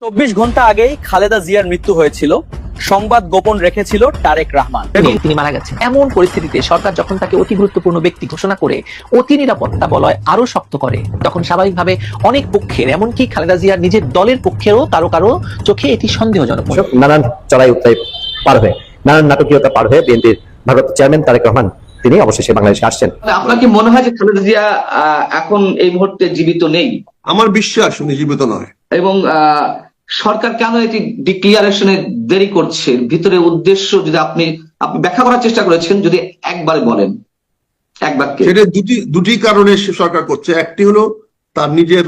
24 ঘন্টা আগেই খালেদা জিয়ার মৃত্যু হয়েছিল। সংবাদ গোপন রেখেছিল তারেক রহমান। তিনি মারা গেছেন। এমন পরিস্থিতিতে সরকার যখন তাকে অতি গুরুত্বপূর্ণ ব্যক্তি ঘোষণা করে অতি নিরাপত্তা বলয় আরো শক্ত করে, তখন স্বাভাবিকভাবে অনেক পক্ষের, এমনকি খালেদা জিয়ার নিজের দলের পক্ষেরও কারো কারো চোখে এটি সন্দেহজনক। নানান চড়াই উত্তরাই পার হয়ে, নানান নাটকীয়তা পার হয়ে বিএনপির ভারপ্রাপ্ত চেয়ারম্যান তারেক রহমান তিনি অবশেষে বাংলাদেশে আসছেন। আপনার কি মনে হয় যে খালেদা জিয়া এখন এই মুহূর্তে জীবিত নেই? আমার বিশ্বাস উনি জীবিত নয়। এবং সরকার কেন এটি ডিক্লিয়ারেশনে দেরি করছে? ভিতরে উদ্দেশ্য যদি আপনি ব্যাখ্যা করার চেষ্টা করেছেন, যদি একবারে বলেন, এক বাক্যে। সেটা দুটি কারণে সরকার করছে। একটি হলো তার নিজের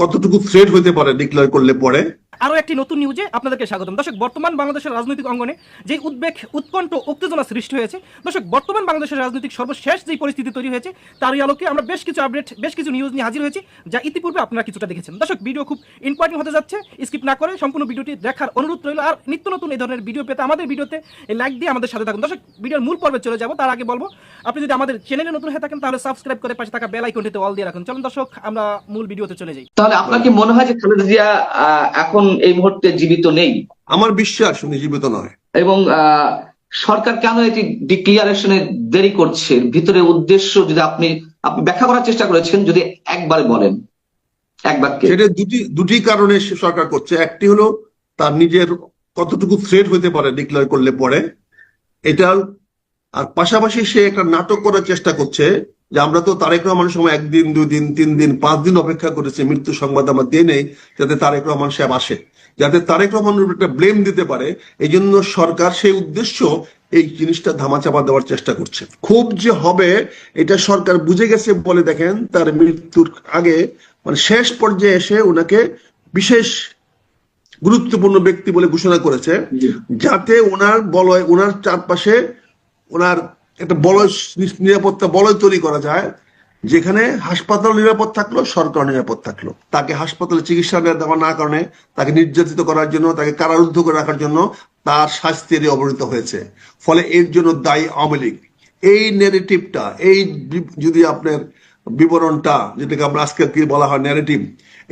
কতটুকু থ্রেট হতে পারে ডিক্লেয়ার করলে পরে। আরো একটি নতুন নিউজে আপনাদেরকে স্বাগতম। দর্শক, বর্তমান বাংলাদেশের রাজনৈতিক অঙ্গনে যে উদ্বেগ, উৎকণ্ঠ, উত্তেজনা সৃষ্টি হয়েছে, দর্শক বর্তমান বাংলাদেশের রাজনৈতিক সর্বশেষ যে পরিস্থিতি তৈরি হয়েছে তারই আলোকে আমরা বেশ কিছু আপডেট, বেশ কিছু নিউজ নিয়ে হাজির হয়েছি, যা ইতিপূর্বে আপনারা কিছুটা দেখেছেন। দর্শক, ভিডিও খুব ইম্পর্টেন্ট হতে যাচ্ছে, স্কিপ না করে সম্পূর্ণ ভিডিওটি দেখার অনুরোধ রইল। আর নিত্য নতুন এই ধরনের ভিডিও পেতে আমাদের ভিডিওতে লাইক দিয়ে আমাদের সাথে থাকুন। দর্শক, ভিডিওর মূল পর্বে চলে যাব, তার আগে বলবো, আপনি যদি আমাদের চ্যানেলে নতুন হয়ে থাকেন তাহলে সাবস্ক্রাইব করে পাশে থাকা বেল আইকনটিতে অল দিয়ে রাখুন। চলুন দর্শক, আমরা মূল ভিডিওতে চলে যাই। তাহলে আপনার কি মনে হয় যে খালেদা জিয়া এখন এই মুহূর্তে জীবিত নেই? আমার বিশ্বাস উনি জীবিত নয়। এবং সরকার কেন এটি ডিক্লিয়ারেশনে দেরি করছে? ভিতরে উদ্দেশ্য যদি আপনি ব্যাখ্যা করার চেষ্টা করেছেন, যদি একবারে বলেন, এক বাক্যে। সেটা দুটি কারণে সরকার করছে। একটি হলো তার নিজের কতটুকু থ্রেট হতে পারে ডিক্লেয়ার করলে পরে, এটা। আর পাশাপাশি সে একটা নাটক করার চেষ্টা করছে যে আমরা তো তারেক রহমানের সময় 1 দিন 2 দিন 3 দিন 5 দিন অপেক্ষা করেছি, মৃত্যু সংবাদ আমরা দিয়ে নেই যাতে তারেক রহমান সাহেব আসে, যাতে তারেক রহমানের উপর একটা ব্লেম দিতে পারে। এই জন্য সরকার সেই উদ্দেশ্য এই জিনিসটা ধামাচাপা দেওয়ার চেষ্টা করছে। খুব যে হবে এটা সরকার বুঝে গেছে বলে দেখেন তার মৃত্যুর আগে, মানে শেষ পর্যায়ে এসে ওনাকে বিশেষ গুরুত্বপূর্ণ ব্যক্তি বলে ঘোষণা করেছে, যাতে ওনার বলয়, ওনার চারপাশে ওনার একটা বলয়, নিরাপত্তা বলয় তৈরি করা যায়, যেখানে হাসপাতাল নিরাপদ থাকলো, সরকার নিরাপদ থাকলো। তাকে হাসপাতালে চিকিৎসা দেওয়া না কারণে, তাকে নির্যাতিত করার জন্য, তাকে কারারুদ্ধ করে রাখার জন্য তার শাস্তির অবনীত হয়েছে। ফলে এর জন্য দায়ী আওয়ামী লীগ। এই ন্যারেটিভটা, এই যদি আপনার বিবরণটা, যেটাকে আমরা আজকে কি বলা হয় ন্যারেটিভ,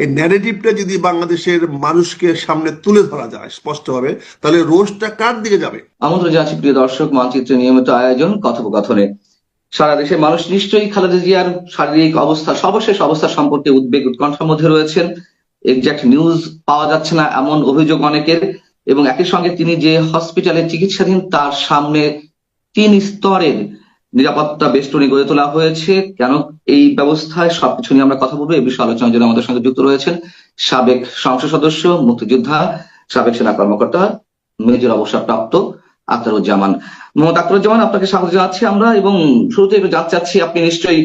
এই ন্যারেটিভটা যদি বাংলাদেশের মানুষকে সামনে তুলে ধরা যায় স্পষ্টভাবে, তাহলে রোষটা কার দিকে যাবে? আমন্ত্রণ জানাচ্ছি প্রিয় দর্শক, মানচিত্রের নিয়মিত আয়োজন কথোপকথনে। সারা দেশের মানুষ নিশ্চয়ই খালেদা জিয়ার শারীরিক অবস্থা, সর্বশেষ অবস্থা সম্পর্কে উদ্বেগ, উৎকণ্ঠার মধ্যে রয়েছেন। এক্সাক্ট নিউজ পাওয়া যাচ্ছে না এমন অভিযোগ অনেকের, এবং একই সঙ্গে তিনি যে হসপিটালে চিকিৎসাধীন তার সামনে 3 স্তরের নিরাপত্তা বেষ্টনী গড়ে তোলা হয়েছে। কেন এই ব্যবস্থায়, সবকিছু নিয়ে আমরা কথা বলবো। এই বিষয়ে আলোচনার জন্য আমাদের সঙ্গে যুক্ত রয়েছেন সাবেক সংসদ সদস্য, মুক্তিযোদ্ধা, সাবেক সেনা কর্মকর্তা, মেজর অবসরপ্রাপ্ত আখতারুজ্জামান। মোহাম্মদ আখতারুজ্জামান, আপনাকে স্বাগত জানাচ্ছি আমরা। এবং শুরুতে একটু জানতে চাচ্ছি, আপনি নিশ্চয়ই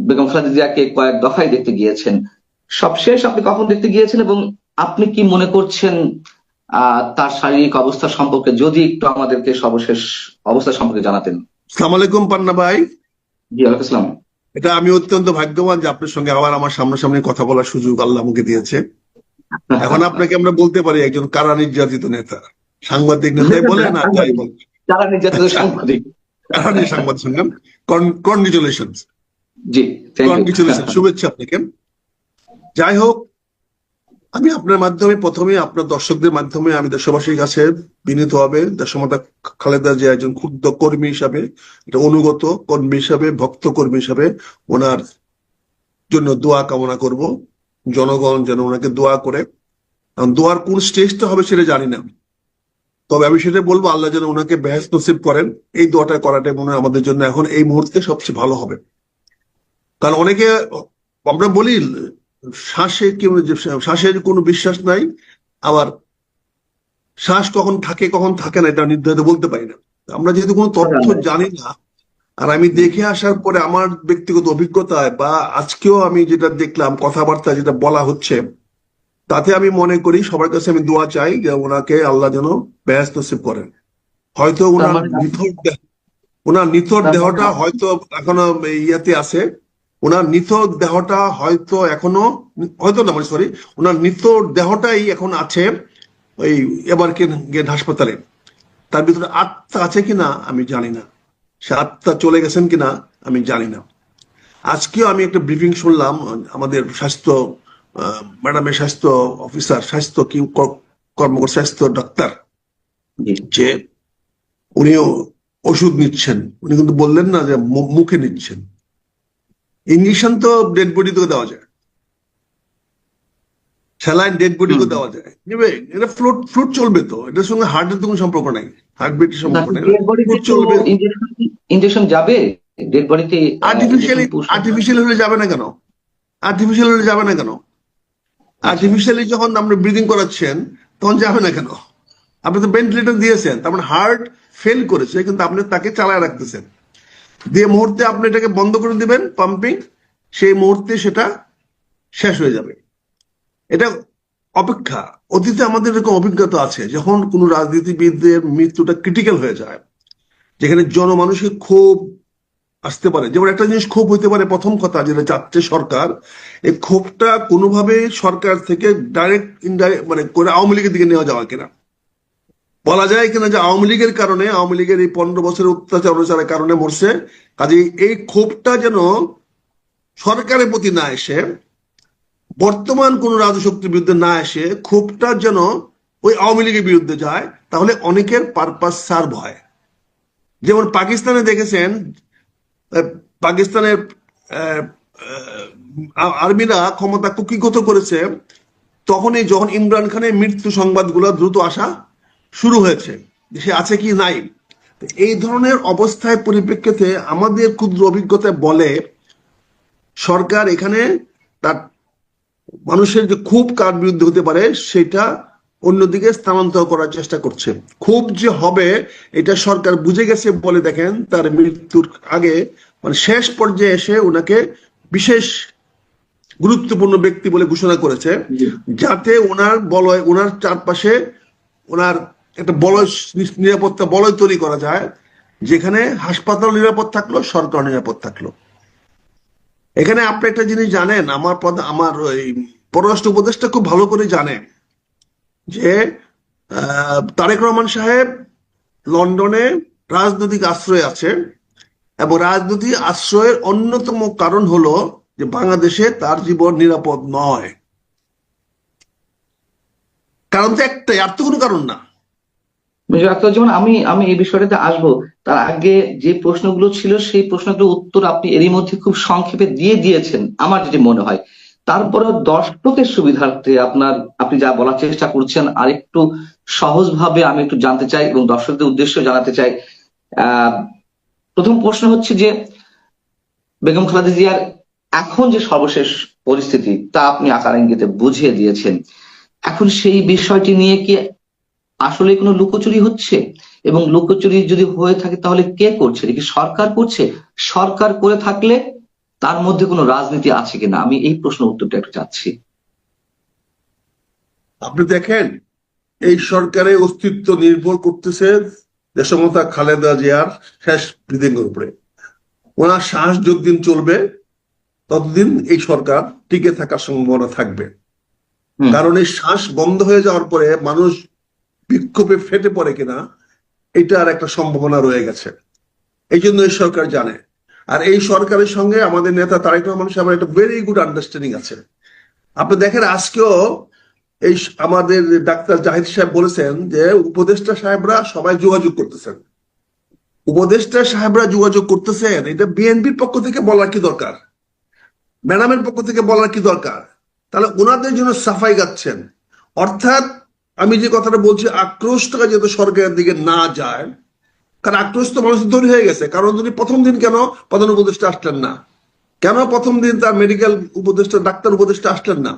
বেগম খালেদা জিয়াকে কয়েক দফায় দেখতে গিয়েছেন। সবশেষ আপনি কখন দেখতে গিয়েছেন এবং আপনি কি মনে করছেন তার শারীরিক অবস্থা সম্পর্কে, যদি একটু আমাদেরকে সর্বশেষ অবস্থা সম্পর্কে জানাতেন? আসসালামু আলাইকুম পান্না ভাই। জি, ওয়ালাইকুম আসসালাম। এটা আমি অত্যন্ত ভাগ্যবান যে আপনার সঙ্গে আবার আমার সামনাসামনি কথা বলার সুযোগ আল্লাহ আমাকে দিয়েছে। এখন আপনাকে আমরা বলতে পারি একজন কারা নির্যাতিত নেতা, সাংবাদিক নেতাই বলে না, তাই বলে কারা নির্যাতিত সাংবাদিক, সাংবাদিক। কনগ্রেচুলেশন, জি, কনগ্রেচুলেশন, শুভেচ্ছা আপনাকে। যাই হোক, আমি আপনার মাধ্যমে প্রথমে আপনার দর্শকদের মাধ্যমে আমি দেশবাসীর কাছে বিনীতভাবে দেশমাতা খালেদা জিয়া একজন ক্ষুদ্র কর্মী হিসাবে, অনুগত কর্মী হিসাবে, ভক্ত কর্মী হিসাবে ওনার জন্য দোয়া কামনা করব। জনগণ যেন ওনাকে দোয়া করে, দোয়ার কোন স্টেজটা হবে সেটা জানি না, তবে আমি সেটা বলবো আল্লাহ যেন ওনাকে বেহেশত নসিব করেন। এই দোয়াটা করাটা মনে হয় আমাদের জন্য এখন এই মুহূর্তে সবচেয়ে ভালো হবে। কারণ অনেকে আমরা বলি শ্বাসের কোনো বিশ্বাস নাই, আবার শ্বাস কখন থাকে কখন থাকে না এটা নির্ধারিত বলতে পারি না। আমরা যেহেতু কোনো তথ্য জানি না, আর আমি দেখে আসার পরে আমার ব্যক্তিগত অভিজ্ঞতায় বা আজকেও আমি যেটা দেখলাম, কথাবার্তা যেটা বলা হচ্ছে, তাতে আমি মনে করি সবার কাছে আমি দোয়া চাই যে ওনাকে আল্লাহ যেন বেহেশত নসিব করেন। হয়তো ওনার নিথর দেহটা হয়তো এখনো ইয়াতে আছে, ওনার নিথর দেহটা হয়তো এখনো, হয়তো না মানে সরি, ওনার নিথর দেহটাই এখন আছে ওই এবারকে গেট হাসপাতালে। তার ভিতরে আত্মা আছে কিনা আমি জানি না, সে আত্মা চলে গেছেন কিনা আমি জানি না। আজকেও আমি একটা ব্রিফিং শুনলাম আমাদের স্বাস্থ্য ম্যাডামের স্বাস্থ্য অফিসার, স্বাস্থ্য কি কর্মকর্তা, স্বাস্থ্য ডাক্তার, জি। যে উনিও ওষুধ নিচ্ছেন, উনি কিন্তু বললেন না যে মুখে নিচ্ছেন। ইঞ্জেকশন তো ডেড বডিতেও দেওয়া যায়, স্যালাইন ডেড বডিতেও দেওয়া যায়, নেবে এটা ফ্লুট চলবে তো, এটার সঙ্গে হার্টের তো কোনো সম্পর্ক নাই, হার্টবিটের সম্পর্ক নাই, ফ্লুট চলবে। ইনজেকশন যাবে ডেড বডিতে? আর্টিফিশিয়াল হলে যাবে না কেন? আর্টিফিশিয়াল হলে যাবে না কেন? আর্টিফিশিয়ালি যখন আপনি ব্রিদিং করাচ্ছেন তখন যাবে না কেন? আপনি তো ভেন্টিলেটর দিয়েছেন, তার মানে হার্ট ফেল করেছে, কিন্তু আপনি তাকে চালায় রাখতেছেন, দিয়ে মুহূর্তে আপনি এটাকে বন্ধ করে দিবেন পাম্পিং, সেই মুহূর্তে সেটা শেষ হয়ে যাবে। এটা অপেক্ষা। অতীতে আমাদের এরকম অভিজ্ঞতা আছে, যখন কোনো রাজনীতিবিদদের মৃত্যুটা ক্রিটিক্যাল হয়ে যায়, যেখানে জনমানুষের ক্ষোভ আসতে পারে। যেমন একটা জিনিস ক্ষোভ হইতে পারে, প্রথম কথা যেটা চাচ্ছে সরকার, এই ক্ষোভটা কোনোভাবে সরকার থেকে ডাইরেক্ট ইনডাইরেক্ট মানে করে আওয়ামী লীগের দিকে নেওয়া যাওয়া কিনা, বলা যায় কিনা যে আওয়ামী লীগের কারণে, আওয়ামী লীগের এই 15 বছরের অত্যাচারের কারণে মরছে, কাজে এই ক্ষোভটা যেন সরকারের প্রতি না এসে, বর্তমান কোন রাজশক্তির বিরুদ্ধে না এসে, ক্ষোভটা যেন ওই আওয়ামী লীগের বিরুদ্ধে যায়, তাহলে অনেকের পারপাস সার্ভ হয়। যেমন পাকিস্তানে দেখেছেন, পাকিস্তানের আর্মিরা ক্ষমতা কুক্ষিগত করেছে, তখনই যখন ইমরান খানের মৃত্যু সংবাদগুলো দ্রুত আসা শুরু হয়েছে, সে আছে কি নাই। এই ধরনের অবস্থায় পরিপ্রেক্ষিতে আমাদের ক্ষুদ্র অভিজ্ঞতা বলে সরকার এখানে তার মানুষের যে ক্ষোভ কার বিরুদ্ধে হতে পারে সেটা অন্যদিকে স্থানান্তর করার চেষ্টা করছে। ক্ষোভ যে হবে এটা সরকার বুঝে গেছে বলে দেখেন তার মৃত্যুর আগে মানে শেষ পর্যায়ে এসে ওনাকে বিশেষ গুরুত্বপূর্ণ ব্যক্তি বলে ঘোষণা করেছে, যাতে ওনার বলয়, ওনার চারপাশে ওনার একটা বলয়, নিরাপত্তা বলয় তৈরি করা যায়, যেখানে হাসপাতাল নিরাপদ থাকলো, সরকার নিরাপদ থাকলো। এখানে আপনি একটা জিনিস জানেন, আমার ওই পররাষ্ট্র উপদেষ্টা খুব ভালো করে জানে যে তারেক রহমান সাহেব লন্ডনে রাজনৈতিক আশ্রয় আছে, এবং রাজনৈতিক আশ্রয়ের অন্যতম কারণ হলো যে বাংলাদেশে তার জীবন নিরাপদ নয়। কারণ তো একটাই, আর তো কোনো কারণ না। যেমন আমি এই বিষয়টাতে আসবো, তার আগে যে প্রশ্নগুলো ছিল সেই প্রশ্নগুলোর উত্তর আপনি এরই মধ্যে খুব সংক্ষেপে দিয়ে দিয়েছেন আমার যেটি মনে হয়। তারপরে দর্শকের সুবিধার্থে আপনি যা বলার চেষ্টা করছেন আর একটু সহজভাবে আমি একটু জানতে চাই এবং দর্শকদের উদ্দেশ্যে জানাতে চাই। প্রথম প্রশ্ন হচ্ছে যে বেগম খালেদা জিয়ার এখন যে সর্বশেষ পরিস্থিতি তা আপনি আকার ইঙ্গিতে বুঝিয়ে দিয়েছেন। এখন সেই বিষয়টি নিয়ে কি আসলে কোনো লুকোচুরি হচ্ছে, এবং লুকোচুরি যদি হয়ে থাকে তাহলে কে করছে? কি সরকার করছে? সরকার করে থাকলে তার মধ্যে কোনো রাজনীতি আছে কিনা, আমি এই প্রশ্নের উত্তরটা একটু চাচ্ছি। আপনি দেখেন, এই সরকারের অস্তিত্ব নির্ভর করতেছে দেশমাতা খালেদা জিয়ার শেষ ব্রিদিংয়ের উপরে। ওনার শ্বাস যতদিন চলবে ততদিন এই সরকার টিকে থাকার সম্ভাবনা থাকবে। কারণ এই শ্বাস বন্ধ হয়ে যাওয়ার পরে মানুষ বিক্ষোভে ফেটে পড়ে কিনা এটার একটা সম্ভাবনা রয়ে গেছে, এই জন্য এই সরকার জানে। আর এই সরকারের সঙ্গে আমাদের নেতা তারেক রহমান সাহেবের একটা ভেরি গুড আন্ডারস্ট্যান্ডিং আছে। আপনি দেখেন আজকেও এই আমাদের ডাক্তার জাহিদ সাহেব বলেছেন যে উপদেষ্টা সাহেবরা সবাই যোগাযোগ করতেছেন। উপদেষ্টা সাহেবরা যোগাযোগ করতেছেন, এটা বিএনপির পক্ষ থেকে বলার কি দরকার? ম্যাডামের পক্ষ থেকে বলার কি দরকার? তাহলে ওনাদের জন্য সাফাই গাচ্ছেন। অর্থাৎ আমি যে কথাটা বলছি, আক্রোশটা যাতে সরকারের দিকে না যায়, কারণ আক্রোশ তো মানুষ তৈরি হয়ে গেছে। কারণ যদি প্রথম দিন কেন প্রধান উপদেষ্টা আসলেন না, কেন প্রথম দিন তার মেডিকেল উপদেষ্টা ডাক্তার উপদেষ্টা আসলেন না?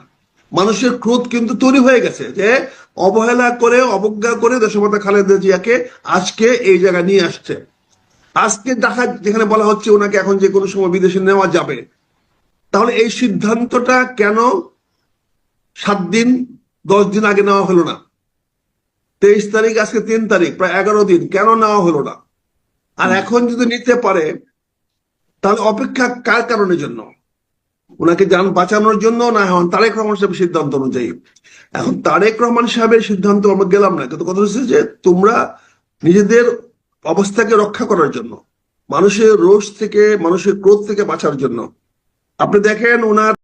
মানুষের ক্রোধ কিন্তু তৈরি হয়ে গেছে যে অবহেলা করে, অবজ্ঞা করে দেশমাতা খালেদা জিয়াকে আজকে এই জায়গায় নিয়ে আসছে। আজকে দেখা যেখানে বলা হচ্ছে ওনাকে এখন যে কোনো সময় বিদেশে নেওয়া যাবে, তাহলে এই সিদ্ধান্তটা কেন 7 দিন 10 দিন আগে নেওয়া হলো না? 23 তারিখ, আজকে 3 তারিখ, প্রায় 11 দিন কেন নেওয়া হলো না? আর এখন যদি নিতে পারে তাহলে অপেক্ষা কার কারণের জন্য? ওনাকে যান বাঁচানোর জন্য, না এখন তারেক রহমান সাহেবের সিদ্ধান্ত অনুযায়ী? এখন তারেক রহমান সাহেবের সিদ্ধান্ত আমরা গেলাম না, কিন্তু কথা হচ্ছে যে তোমরা নিজেদের অবস্থাকে রক্ষা করার জন্য, মানুষের রোষ থেকে, মানুষের ক্রোধ থেকে বাঁচার জন্য, আপনি দেখেন ওনার